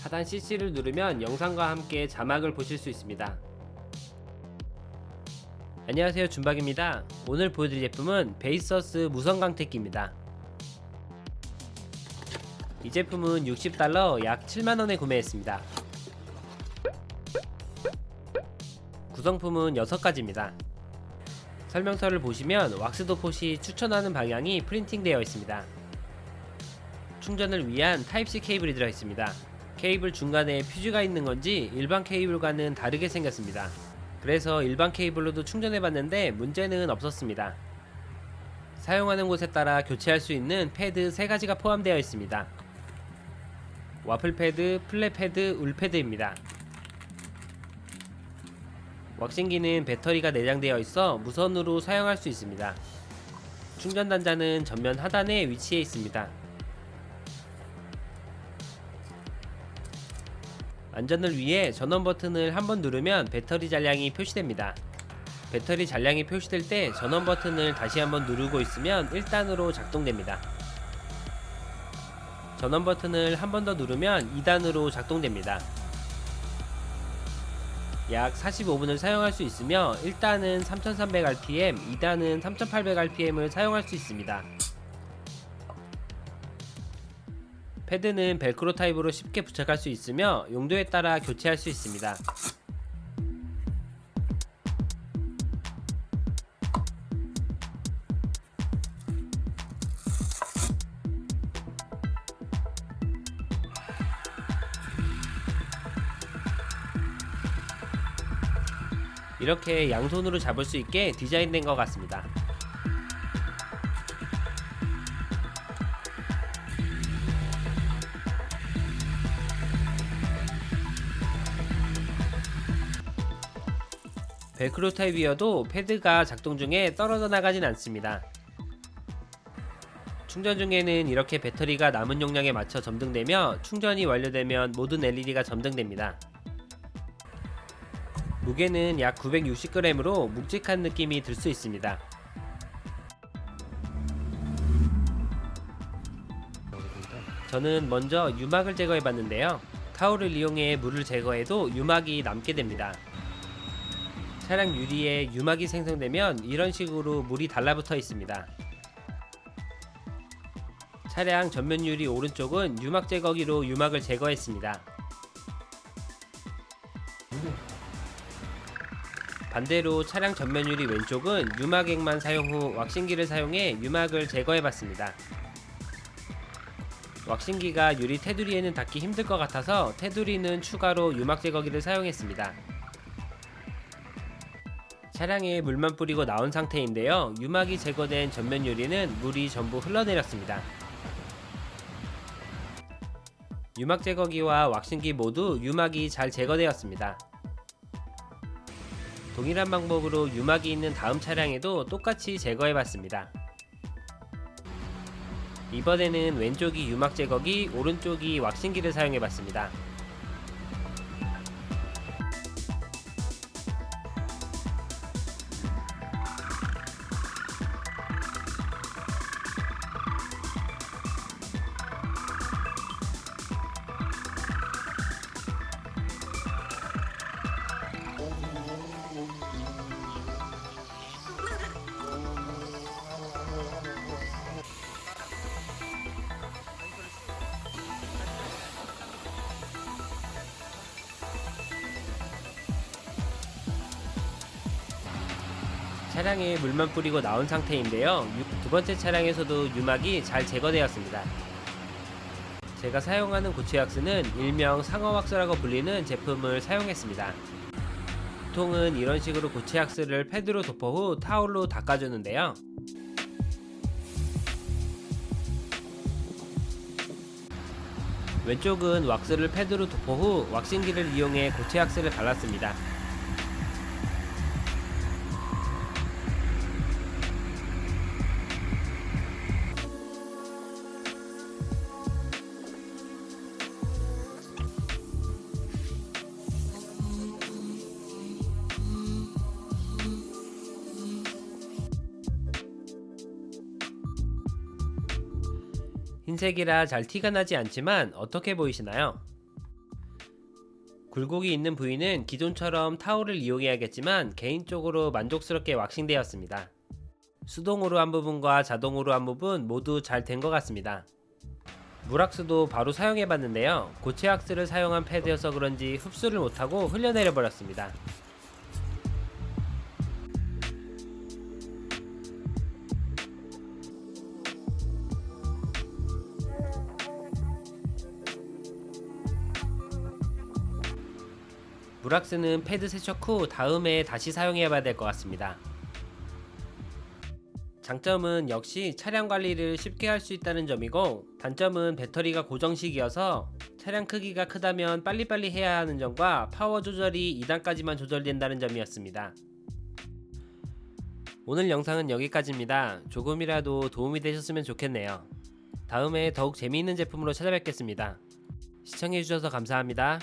하단 CC를 누르면 영상과 함께 자막을 보실 수 있습니다. 안녕하세요, 준박입니다. 오늘 보여드릴 제품은 베이서스 무선 강택기입니다. 이 제품은 $60, 약 7만원에 구매했습니다. 구성품은 6가지입니다. 설명서를 보시면 왁스도폿이 추천하는 방향이 프린팅되어 있습니다. 충전을 위한 타입C 케이블이 들어있습니다. 케이블 중간에 퓨즈가 있는 건지 일반 케이블과는 다르게 생겼습니다. 그래서 일반 케이블로도 충전해봤는데 문제는 없었습니다. 사용하는 곳에 따라 교체할 수 있는 패드 3가지가 포함되어 있습니다. 와플 패드, 플랫 패드, 울 패드입니다. 왁싱기는 배터리가 내장되어 있어 무선으로 사용할 수 있습니다. 충전 단자는 전면 하단에 위치해 있습니다. 안전을 위해 전원 버튼을 한번 누르면 배터리 잔량이 표시됩니다. 배터리 잔량이 표시될 때 전원 버튼을 다시 한번 누르고 있으면 1단으로 작동됩니다. 전원 버튼을 한 번 더 누르면 2단으로 작동됩니다. 약 45분을 사용할 수 있으며 1단은 3300rpm, 2단은 3800rpm을 사용할 수 있습니다. 패드는 벨크로 타입으로 쉽게 부착할 수 있으며 용도에 따라 교체할 수 있습니다. 이렇게 양손으로 잡을 수 있게 디자인된 것 같습니다. 벨크로 타입이어도 패드가 작동 중에 떨어져 나가진 않습니다. 충전 중에는 이렇게 배터리가 남은 용량에 맞춰 점등되며 충전이 완료되면 모든 LED가 점등됩니다. 무게는 약 960g으로 묵직한 느낌이 들 수 있습니다. 저는 먼저 유막을 제거해 봤는데요. 타올을 이용해 물을 제거해도 유막이 남게 됩니다. 차량 유리에 유막이 생성되면 이런 식으로 물이 달라붙어 있습니다. 차량 전면 유리 오른쪽은 유막 제거기로 유막을 제거했습니다. 반대로 차량 전면 유리 왼쪽은 유막액만 사용 후 왁싱기를 사용해 유막을 제거해봤습니다. 왁싱기가 유리 테두리에는 닿기 힘들 것 같아서 테두리는 추가로 유막 제거기를 사용했습니다. 차량에 물만 뿌리고 나온 상태인데요. 유막이 제거된 전면 유리는 물이 전부 흘러내렸습니다. 유막 제거기와 왁싱기 모두 유막이 잘 제거되었습니다. 동일한 방법으로 유막이 있는 다음 차량에도 똑같이 제거해봤습니다. 이번에는 왼쪽이 유막 제거기, 오른쪽이 왁싱기를 사용해봤습니다. 차량에 물만 뿌리고 나온 상태인데요. 두 번째 차량에서도 유막이 잘 제거되었습니다. 제가 사용하는 고체왁스는 일명 상어왁스라고 불리는 제품을 사용했습니다. 보통은 이런 식으로 고체왁스를 패드로 덮어 후 타올로 닦아주는데요. 왼쪽은 왁스를 패드로 덮어 후 왁싱기를 이용해 고체왁스를 발랐습니다. 흰색이라 잘 티가 나지 않지만 어떻게 보이시나요? 굴곡이 있는 부위는 기존처럼 타올을 이용해야겠지만 개인적으로 만족스럽게 왁싱되었습니다. 수동으로 한 부분과 자동으로 한 부분 모두 잘 된 것 같습니다. 물왁스도 바로 사용해봤는데요. 고체 왁스를 사용한 패드여서 그런지 흡수를 못하고 흘려내려 버렸습니다. 물왁스는 패드 세척 후 다음에 다시 사용해봐야 될 것 같습니다. 장점은 역시 차량 관리를 쉽게 할 수 있다는 점이고, 단점은 배터리가 고정식이어서 차량 크기가 크다면 빨리빨리 해야 하는 점과 파워 조절이 2단까지만 조절된다는 점이었습니다. 오늘 영상은 여기까지입니다. 조금이라도 도움이 되셨으면 좋겠네요. 다음에 더욱 재미있는 제품으로 찾아뵙겠습니다. 시청해주셔서 감사합니다.